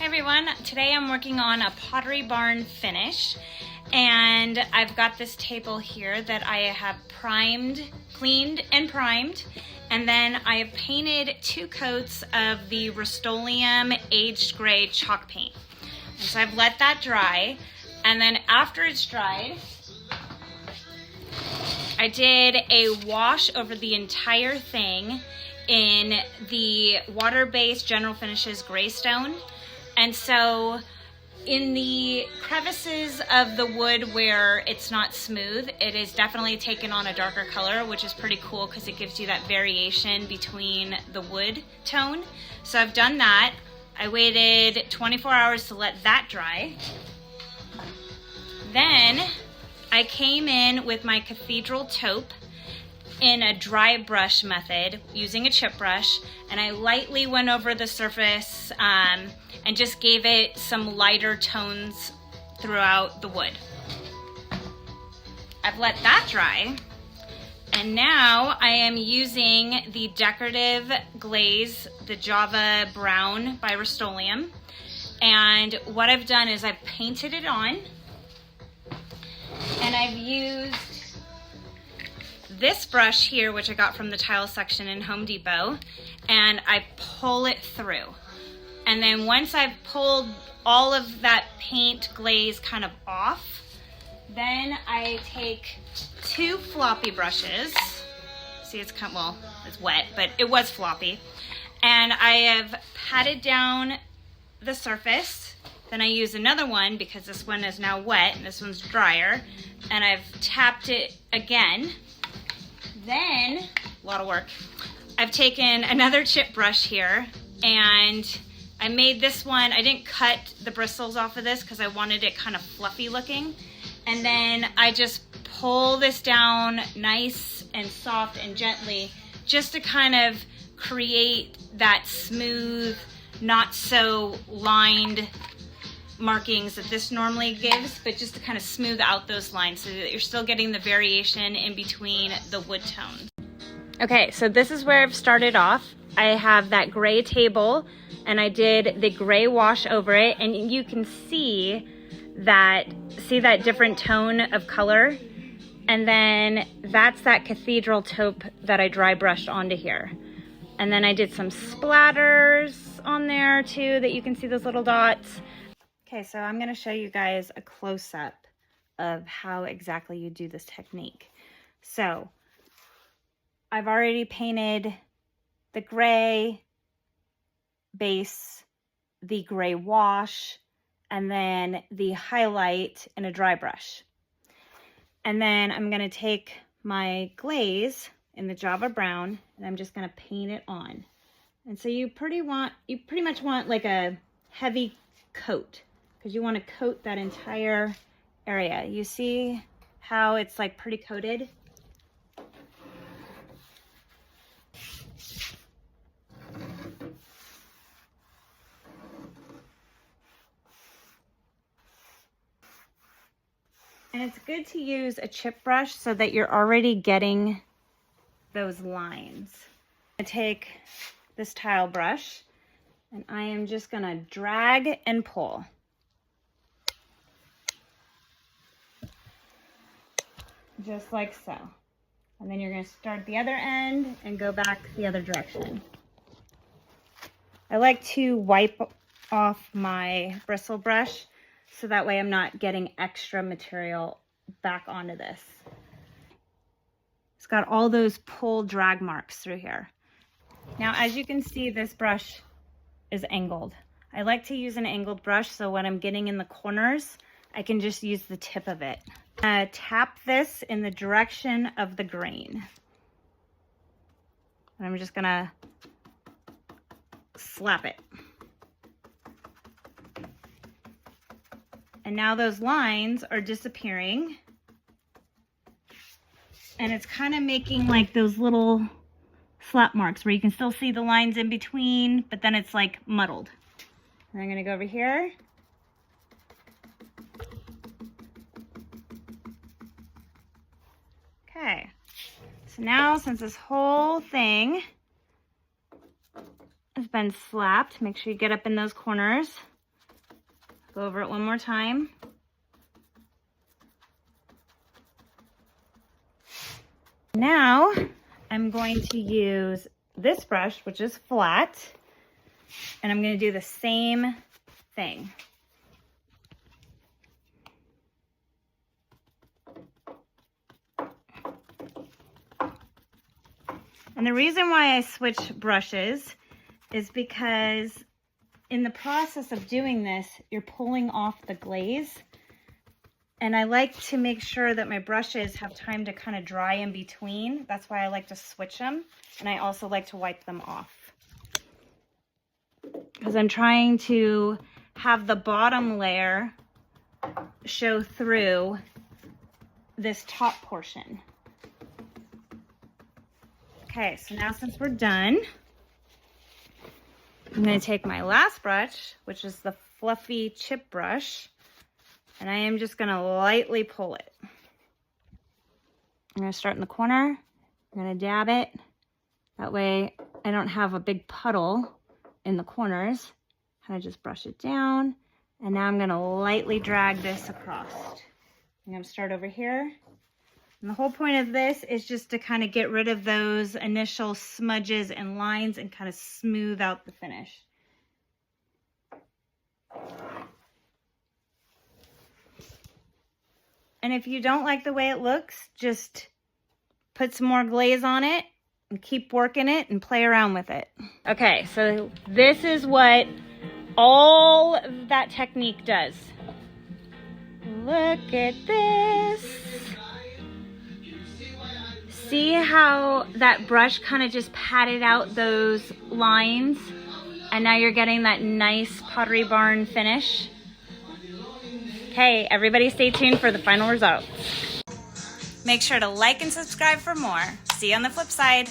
Hey everyone, today I'm working on a Pottery barn finish, and I've got this table here that I have cleaned and primed, and then I have painted 2 coats of the Rust-Oleum aged gray chalk paint. And so I've let that dry, and then after it's dried, I did a wash over the entire thing in the water-based General Finishes Gray Stone. And so in the crevices of the wood where it's not smooth, it is definitely taken on a darker color, which is pretty cool because it gives you that variation between the wood tone. So I've done that. I waited 24 hours to let that dry. Then I came in with my cathedral taupe in a dry brush method using a chip brush, and I lightly went over the surface and just gave it some lighter tones throughout the wood. I've let that dry, and now I am using the decorative glaze, the Java Brown by Rust-Oleum, and what I've done is I've painted it on, and I've used this brush here, which I got from the tile section in Home Depot, and I pull it through. And then once I've pulled all of that paint glaze kind of off, then I take 2 floppy brushes. See, it's wet, but it was floppy. And I have patted down the surface. Then I use another one because this one is now wet and this one's drier. And I've tapped it again. Then, a lot of work, I've taken another chip brush here, and I made this one, I didn't cut the bristles off of this because I wanted it kind of fluffy looking. And then I just pull this down nice and soft and gently just to kind of create that smooth, not so lined markings that this normally gives, but just to kind of smooth out those lines so that you're still getting the variation in between the wood tones. Okay, so this is where I've started off. I have that gray table and I did the gray wash over it, and you can see that different tone of color, and then that's that cathedral taupe that I dry brushed onto here. And then I did some splatters on there too that you can see those little dots. Okay, so I'm going to show you guys a close-up of how exactly you do this technique. So I've already painted the gray base, the gray wash, and then the highlight in a dry brush. And then I'm going to take my glaze in the Java Brown, and I'm just going to paint it on. And so you pretty much want like a heavy coat, because you want to coat that entire area. You see how it's like pretty coated? And it's good to use a chip brush so that you're already getting those lines. I take this tile brush and I am just gonna drag and pull. Just like so. And then you're going to start at the other end and go back the other direction. I like to wipe off my bristle brush so that way I'm not getting extra material back onto this. It's got all those pull drag marks through here. Now, as you can see, this brush is angled. I like to use an angled brush so when I'm getting in the corners, I can just use the tip of it. Tap this in the direction of the grain. And I'm just gonna slap it. And now those lines are disappearing. And it's kind of making like those little slap marks where you can still see the lines in between, but then it's like muddled. And I'm gonna go over here. Okay, so now since this whole thing has been slapped, make sure you get up in those corners. Go over it one more time. Now I'm going to use this brush, which is flat, and I'm going to do the same thing. And the reason why I switch brushes is because in the process of doing this, you're pulling off the glaze. And I like to make sure that my brushes have time to kind of dry in between. That's why I like to switch them. And I also like to wipe them off, because I'm trying to have the bottom layer show through this top portion. Okay, so now since we're done, I'm going to take my last brush, which is the fluffy chip brush, and I am just going to lightly pull it. I'm going to start in the corner. I'm going to dab it. That way I don't have a big puddle in the corners. Kind of just brush it down. And now I'm going to lightly drag this across. I'm going to start over here. And the whole point of this is just to kind of get rid of those initial smudges and lines and kind of smooth out the finish. And if you don't like the way it looks, just put some more glaze on it and keep working it and play around with it. Okay, so this is what all of that technique does. Look at this. See how that brush kind of just patted out those lines? And now you're getting that nice Pottery Barn finish. Okay, everybody stay tuned for the final results. Make sure to like and subscribe for more. See you on the flip side.